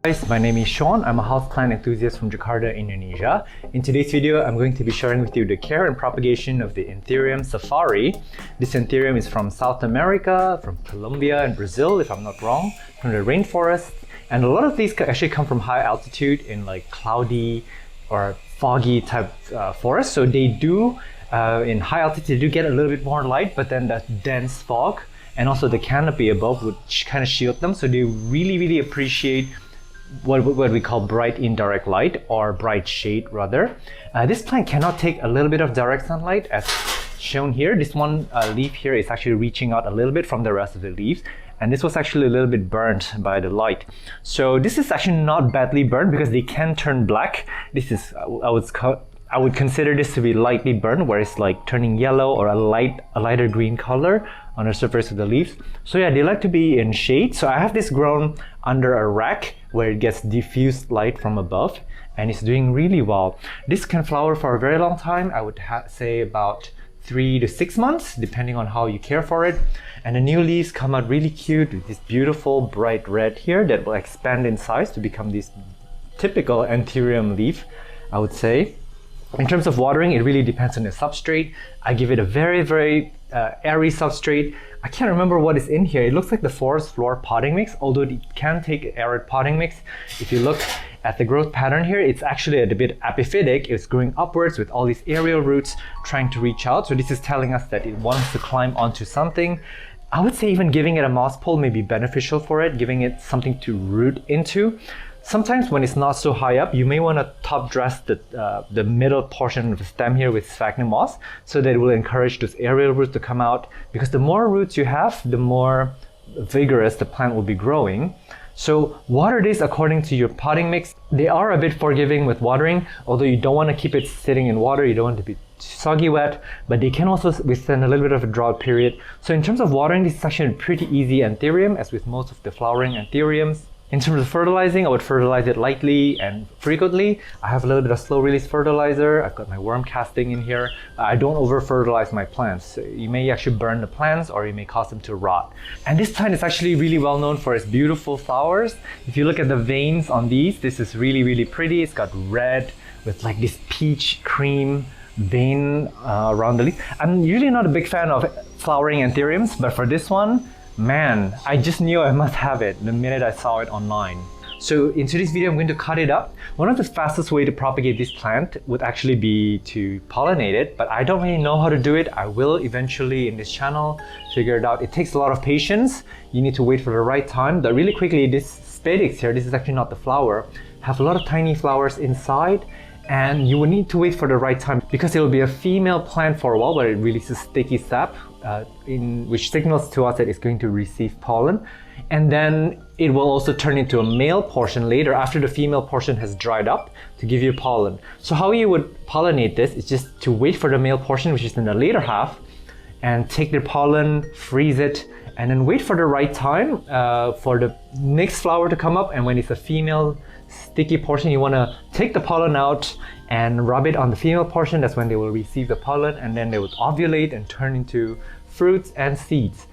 Guys, my name is Sean. I'm a houseplant enthusiast from Jakarta, Indonesia. In today's video, I'm going to be sharing with you the care and propagation of the Anthurium safari. This Anthurium is from South America, from Colombia and Brazil, if I'm not wrong, from the rainforest. And a lot of these actually come from high altitude in like cloudy or foggy type forests. So they do, in high altitude, they do get a little bit more light, but then that dense fog and also the canopy above would kind of shield them. So they really appreciate what we call bright indirect light, or bright shade rather. This plant cannot take a little bit of direct sunlight as shown here. This one leaf here is actually reaching out a little bit from the rest of the leaves, and this was actually a little bit burnt by the light. So this is actually not badly burned because they can turn black. This is, I would consider this to be lightly burned, where it's like turning yellow or a lighter green color on the surface of the leaves. So yeah, they like to be in shade. So I have this grown under a rack where it gets diffused light from above, and it's doing really well. This can flower for a very long time. I would say about 3 to 6 months, depending on how you care for it. And the new leaves come out really cute with this beautiful bright red here that will expand in size to become this typical Anthurium leaf, I would say. In terms of watering, it really depends on the substrate. I give it a very airy substrate. I can't remember what is in here. It looks like the forest floor potting mix, although it can take arid potting mix. If you look at the growth pattern here, it's actually a bit epiphytic. It's growing upwards with all these aerial roots trying to reach out. So this is telling us that it wants to climb onto something. I would say even giving it a moss pole may be beneficial for it, giving it something to root into. Sometimes when it's not so high up, you may want to top dress the middle portion of the stem here with sphagnum moss, so that it will encourage those aerial roots to come out, because the more roots you have, the more vigorous the plant will be growing. So water this according to your potting mix. They are a bit forgiving with watering, although you don't want to keep it sitting in water, you don't want it to be soggy wet, but they can also withstand a little bit of a drought period. So in terms of watering, this is actually a pretty easy Anthurium, as with most of the flowering Anthuriums. In terms of fertilizing, I would fertilize it lightly and frequently. I have a little bit of slow release fertilizer. I've got my worm casting in here. I don't over fertilize my plants. So you may actually burn the plants, or you may cause them to rot. And this plant is actually really well known for its beautiful flowers. If you look at the veins on these, this is really pretty. It's got red with like this peach cream vein around the leaf. I'm usually not a big fan of flowering Anthuriums, but for this one, man, I just knew I must have it the minute I saw it online. So in today's video, I'm going to cut it up. One of the fastest way to propagate this plant would actually be to pollinate it, but I don't really know how to do it. I will eventually in this channel figure it out. It takes a lot of patience. You need to wait for the right time. But really quickly, this spadix here, this is actually not the flower, have a lot of tiny flowers inside, and you will need to wait for the right time, because it will be a female plant for a while where it releases sticky sap, which signals to us that it's going to receive pollen. And then it will also turn into a male portion later after the female portion has dried up to give you pollen. So how you would pollinate this is just to wait for the male portion, which is in the later half, and take the pollen, freeze it, and then wait for the right time for the next flower to come up. And when it's a female sticky portion, you want to take the pollen out and rub it on the female portion. That's when they will receive the pollen, and then they would ovulate and turn into fruits and seeds.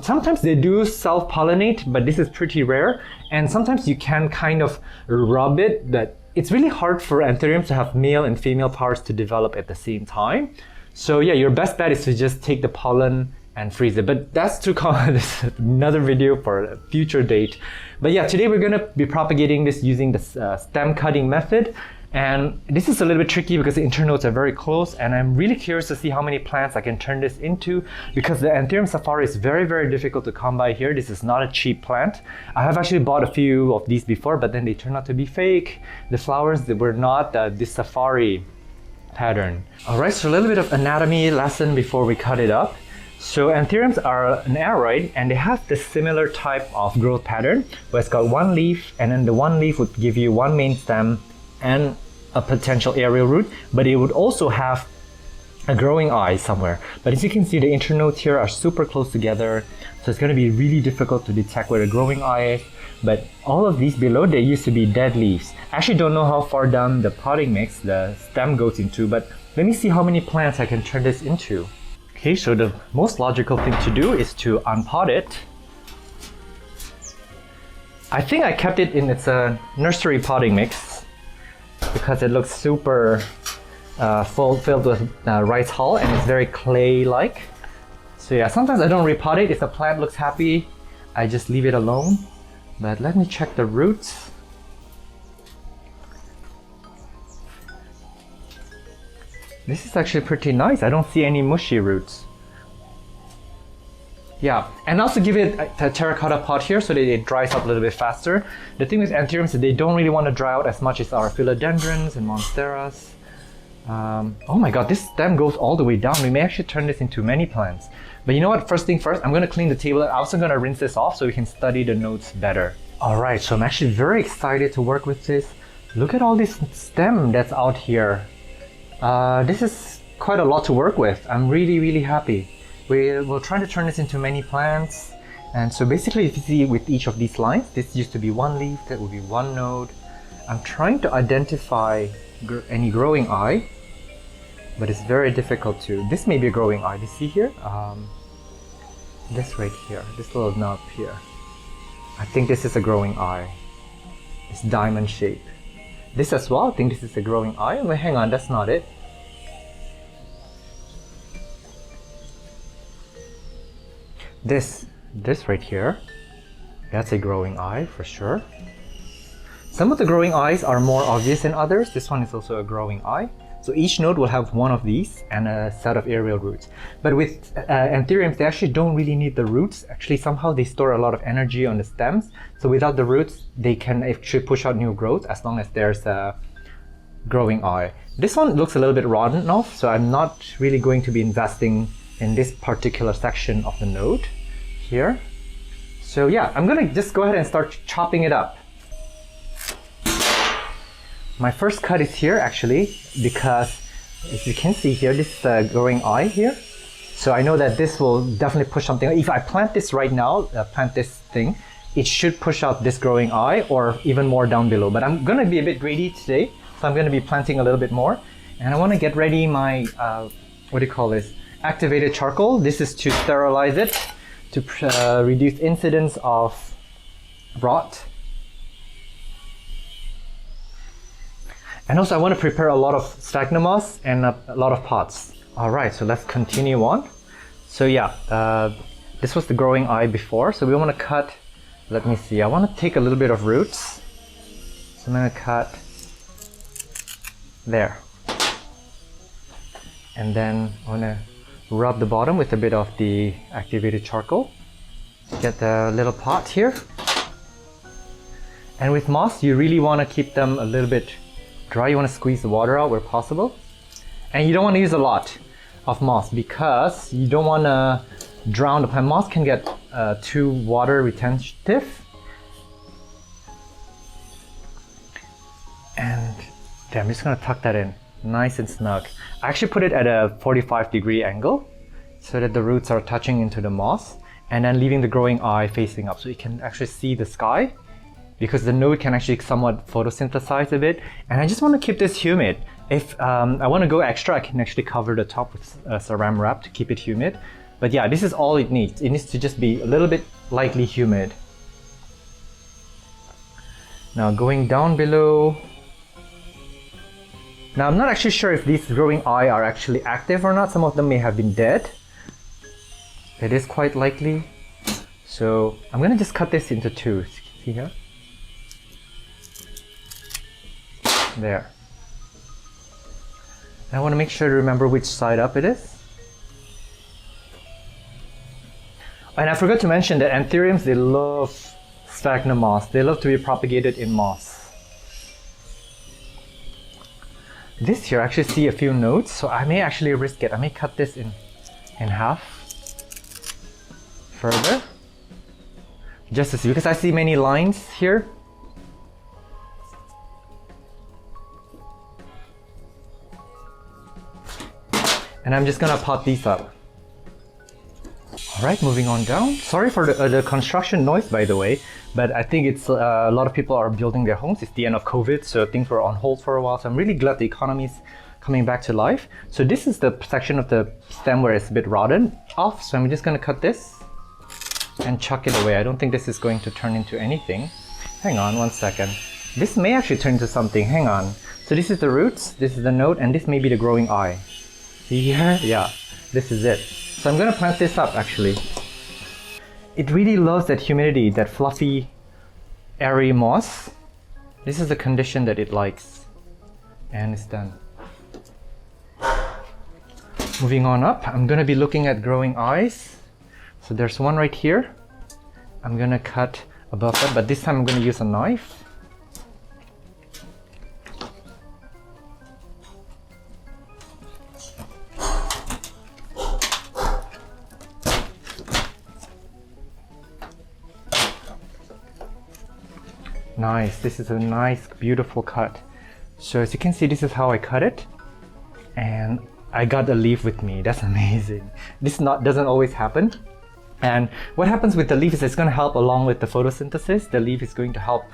Sometimes they do self-pollinate, but this is pretty rare. And sometimes you can kind of rub it. That it's really hard for Anthuriums to have male and female parts to develop at the same time. So yeah, your best bet is to just take the pollen and freeze it. But that's too common. This is another video for a future date. But yeah, today we're going to be propagating this using the stem cutting method. And this is a little bit tricky because the internodes are very close, and I'm really curious to see how many plants I can turn this into, because the Anthurium safari is very difficult to come by here. This is not a cheap plant. I have actually bought a few of these before, but then they turned out to be fake. The flowers, they were not this safari pattern. Alright, so a little bit of anatomy lesson before we cut it up. So Anthuriums are an aroid, and they have this similar type of growth pattern where it's got one leaf, and then the one leaf would give you one main stem and a potential aerial root, but it would also have a growing eye somewhere. But as you can see, the internodes here are super close together, so it's going to be really difficult to detect where the growing eye is. But all of these below, they used to be dead leaves. I actually don't know how far down the potting mix the stem goes into, but let me see how many plants I can turn this into. Okay, so the most logical thing to do is to unpot it I think I kept it in its nursery potting mix because it looks super filled with rice hull, and it's very clay-like. So yeah, sometimes I don't repot it. If the plant looks happy, I just leave it alone. But let me check the roots. This is actually pretty nice. I don't see any mushy roots. Yeah, and also give it a terracotta pot here so that it dries up a little bit faster. The thing with anthuriums is they don't really want to dry out as much as our philodendrons and monsteras. Oh my god, this stem goes all the way down. We may actually turn this into many plants. But you know what, first thing first, I'm going to clean the table. I'm also going to rinse this off so we can study the notes better. Alright, so I'm actually very excited to work with this. Look at all this stem that's out here. This is quite a lot to work with. I'm really happy. We'll try to turn this into many plants. And so basically, if you see with each of these lines, this used to be one leaf, that would be one node. I'm trying to identify any growing eye, but it's very difficult to. This may be a growing eye. Do you see here? This right here, this little knob here. I think this is a growing eye. It's diamond shape. This as well, I think this is a growing eye. Wait, hang on, that's not it. This right here, that's a growing eye for sure. Some of the growing eyes are more obvious than others. This one is also a growing eye. So each node will have one of these and a set of aerial roots. But with anthuriums, they actually don't really need the roots. Actually, somehow they store a lot of energy on the stems. So without the roots, they can actually push out new growth as long as there's a growing eye. This one looks a little bit rotten off, so I'm not really going to be investing in this particular section of the node here. So yeah, I'm gonna just go ahead and start chopping it up. My first cut is here actually, because as you can see here, this is a growing eye here. So I know that this will definitely push something. If I plant this right now, plant this thing, it should push out this growing eye or even more down below. But I'm gonna be a bit greedy today, so I'm gonna be planting a little bit more. And I wanna get ready my, what do you call this? Activated charcoal. This is to sterilize it, to reduce incidence of rot. And also I want to prepare a lot of sphagnum moss and a lot of pots. Alright, so let's continue on. So yeah, this was the growing eye before, so we want to cut, let me see, I want to take a little bit of roots. So I'm going to cut there. And then I want to rub the bottom with a bit of the activated charcoal. Get the little pot here. And with moss, you really want to keep them a little bit dry. You want to squeeze the water out where possible. And you don't want to use a lot of moss because you don't want to drown the plant. Moss can get too water retentive. And okay, I'm just going to tuck that in nice and snug. I actually put it at a 45-degree angle so that the roots are touching into the moss, and then leaving the growing eye facing up so you can actually see the sky, because the node can actually somewhat photosynthesize a bit. And I just want to keep this humid. If I want to go extra, I can actually cover the top with saran wrap to keep it humid. But yeah, this is all it needs. It needs to just be a little bit lightly humid. Now going down below. Now I'm not actually sure if these growing eye are actually active or not. Some of them may have been dead. It is quite likely. So I'm going to just cut this into two. See here? There. And I want to make sure to remember which side up it is. And I forgot to mention that anthuriums, they love sphagnum moss. They love to be propagated in moss. This here, I actually see a few nodes, so I may actually risk it. I may cut this in half further. Just to see, because I see many lines here. And I'm just gonna pot these up. Alright, moving on down. Sorry for the construction noise, by the way, but I think it's a lot of people are building their homes. It's the end of COVID, so things were on hold for a while. So I'm really glad the economy's coming back to life. So this is the section of the stem where it's a bit rotten off. So I'm just gonna cut this and chuck it away. I don't think this is going to turn into anything. Hang on one second. This may actually turn into something. Hang on. So this is the roots, this is the node, and this may be the growing eye. See here? Yeah, this is it. So I'm gonna plant this up actually. It really loves that humidity, that fluffy, airy moss. This is the condition that it likes. And it's done. Moving on up, I'm gonna be looking at growing eyes. So there's one right here. I'm gonna cut above that, but this time I'm gonna use a knife. Nice, this is a nice, beautiful cut. So as you can see, this is how I cut it. And I got a leaf with me, that's amazing. This doesn't always happen. And what happens with the leaf is it's going to help along with the photosynthesis. The leaf is going to help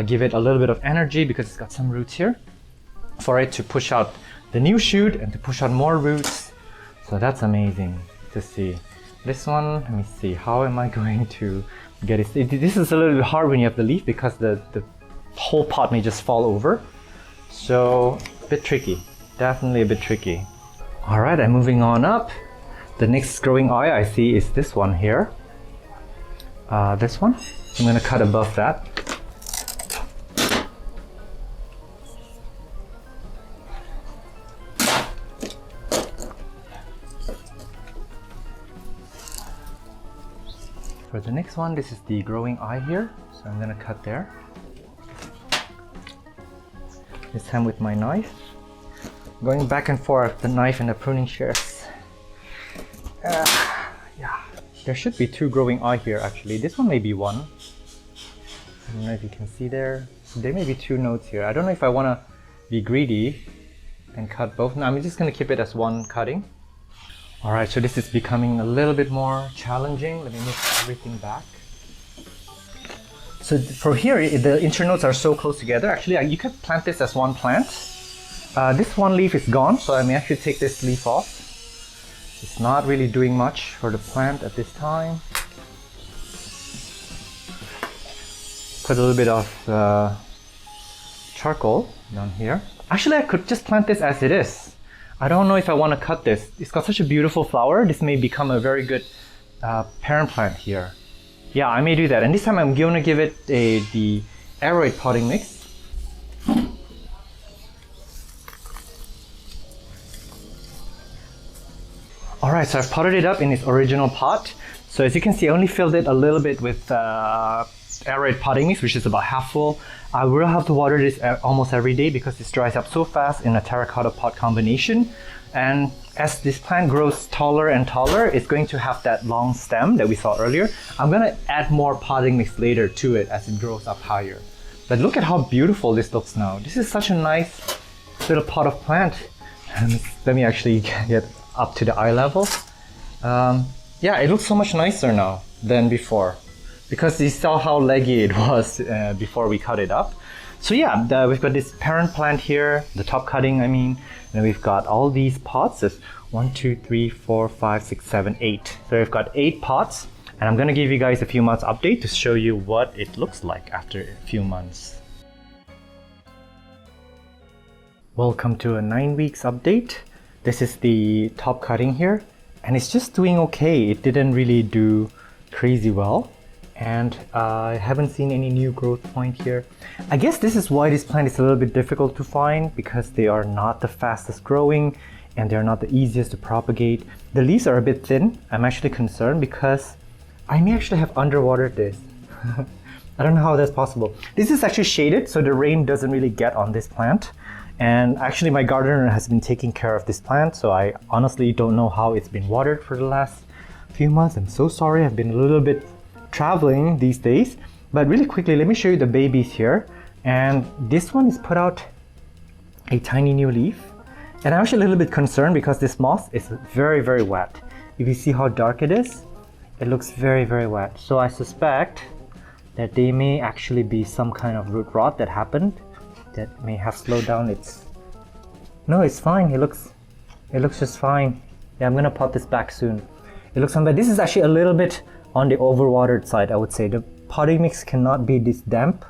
give it a little bit of energy because it's got some roots here for it to push out the new shoot and to push out more roots. So that's amazing to see. This one, let me see, how am I going to get it? This is a little bit hard when you have the leaf because the whole pot may just fall over. So a bit tricky, definitely a bit tricky. All right, I'm moving on up. The next growing eye I see is this one here. This one. I'm gonna cut above that. For the next one, this is the growing eye here. So I'm gonna cut there. This time with my knife. Going back and forth, the knife and the pruning shears. Yeah, there should be two growing eye here actually. This one may be one. I don't know if you can see there. There may be two nodes here. I don't know if I want to be greedy and cut both. No, I'm just going to keep it as one cutting. Alright, so this is becoming a little bit more challenging. Let me move everything back. So for here, the internodes are so close together. Actually, you could plant this as one plant. This one leaf is gone, so I may actually take this leaf off. It's not really doing much for the plant at this time. Put a little bit of charcoal down here. Actually, I could just plant this as it is. I don't know if I want to cut this. It's got such a beautiful flower. This may become a very good parent plant here. Yeah, I may do that. And this time I'm going to give it the aeroid potting mix. Alright, so I've potted it up in its original pot. So as you can see, I only filled it a little bit with aeroid potting mix, which is about half full. I will have to water this almost every day because this dries up so fast in a terracotta pot combination. And as this plant grows taller and taller, it's going to have that long stem that we saw earlier. I'm going to add more potting mix later to it as it grows up higher. But look at how beautiful this looks now. This is such a nice little pot of plant. Let me actually get up to the eye level. Yeah, it looks so much nicer now than before because you saw how leggy it was before we cut it up. So yeah, we've got this parent plant here, the top cutting I mean, and we've got all these pots. There's 1, 2, 3, 4, 5, 6, 7, 8. So we've got 8 pots, and I'm gonna give you guys a few months update to show you what it looks like after a few months. Welcome to a 9 weeks update. This is the top cutting here, and it's just doing okay. It didn't really do crazy well, and I haven't seen any new growth point here. I guess this is why this plant is a little bit difficult to find, because they are not the fastest growing and they're not the easiest to propagate. The leaves are a bit thin. I'm actually concerned because I may actually have underwatered this. I don't know how that's possible. This is actually shaded, so the rain doesn't really get on this plant. And actually my gardener has been taking care of this plant, so I honestly don't know how it's been watered for the last few months. I'm so sorry, I've been a little bit traveling these days. But really quickly, let me show you the babies here. And this one is put out a tiny new leaf. And I'm actually a little bit concerned because this moss is very, very wet. If you see how dark it is, it looks very, very wet. So I suspect that they may actually be some kind of root rot that happened that may have slowed down its... No, it's fine. It looks just fine. Yeah, I'm gonna pot this back soon. It looks fine, but this is actually a little bit on the overwatered side, I would say. The potting mix cannot be this damp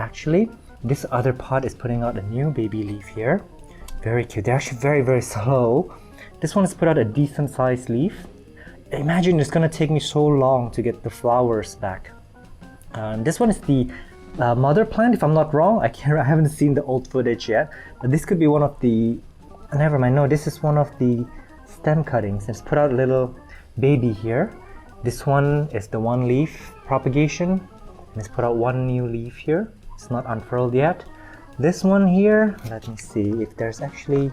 actually. This other pot is putting out a new baby leaf here. Very cute. They're actually very, very slow. This one has put out a decent sized leaf. Imagine it's gonna take me so long to get the flowers back. This one is the mother plant, if I'm not wrong. I haven't seen the old footage yet, but this could be one of the, never mind, no, this is one of the stem cuttings. It's put out a little baby here. This one is the one leaf propagation, and it's put out one new leaf here. It's not unfurled yet. This one here, let me see if there's actually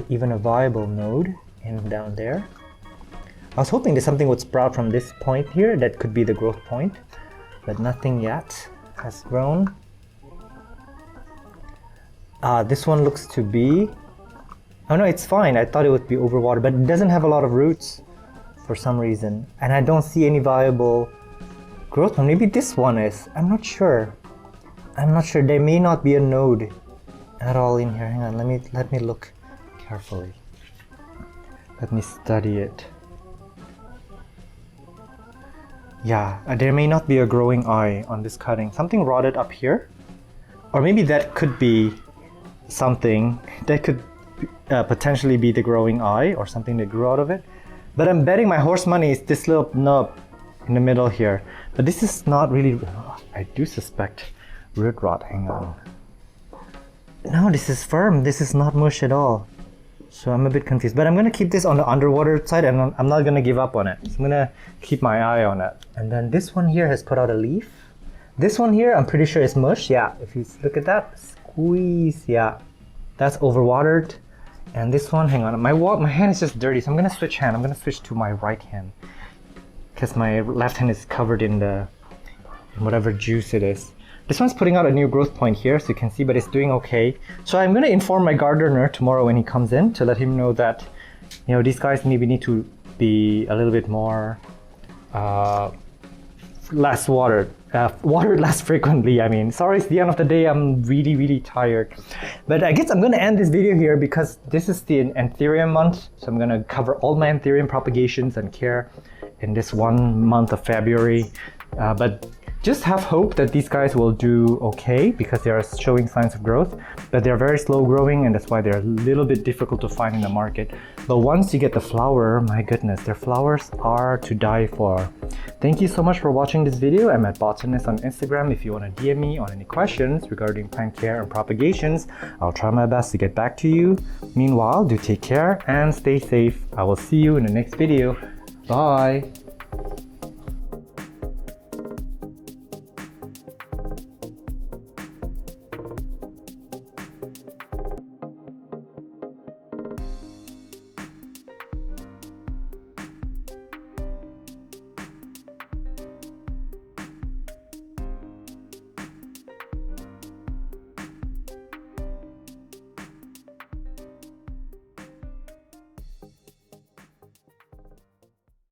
even a viable node in down there. I was hoping that something would sprout from this point here. That could be the growth point, but nothing yet has grown. This one looks to be, oh no, it's fine. I thought it would be overwatered, but it doesn't have a lot of roots for some reason, and I don't see any viable growth. Or maybe this one is. I'm not sure. There may not be a node at all in here. Hang on, let me look carefully. Let me study it. Yeah, there may not be a growing eye on this cutting. Something rotted up here, or maybe that could be something that could potentially be the growing eye or something that grew out of it. But I'm betting my horse money is this little nub in the middle here. But this is not really, I do suspect root rot. Hang on. No, this is firm. This is not mush at all. So I'm a bit confused, but I'm gonna keep this on the underwater side, and I'm not gonna give up on it. So I'm gonna keep my eye on it. And then this one here has put out a leaf. This one here, I'm pretty sure is mush. Yeah, if you look at that, squeeze, yeah, that's overwatered. And this one, hang on, my hand is just dirty, so I'm gonna switch hand. I'm gonna switch to my right hand because my left hand is covered in whatever juice it is. This one's putting out a new growth point here, so you can see, but it's doing okay. So I'm gonna inform my gardener tomorrow when he comes in to let him know that, you know, these guys maybe need to be a little bit more less watered less frequently. I mean, sorry, it's the end of the day. I'm really, really tired. But I guess I'm gonna end this video here because this is the Anthurium month. So I'm gonna cover all my Anthurium propagations and care in this one month of February. But just have hope that these guys will do okay because they are showing signs of growth, but they're very slow growing, and that's why they're a little bit difficult to find in the market. But once you get the flower, my goodness, their flowers are to die for. Thank you so much for watching this video. I'm at Botanist on Instagram. If you want to DM me on any questions regarding plant care and propagations, I'll try my best to get back to you. Meanwhile, do take care and stay safe. I will see you in the next video. Bye.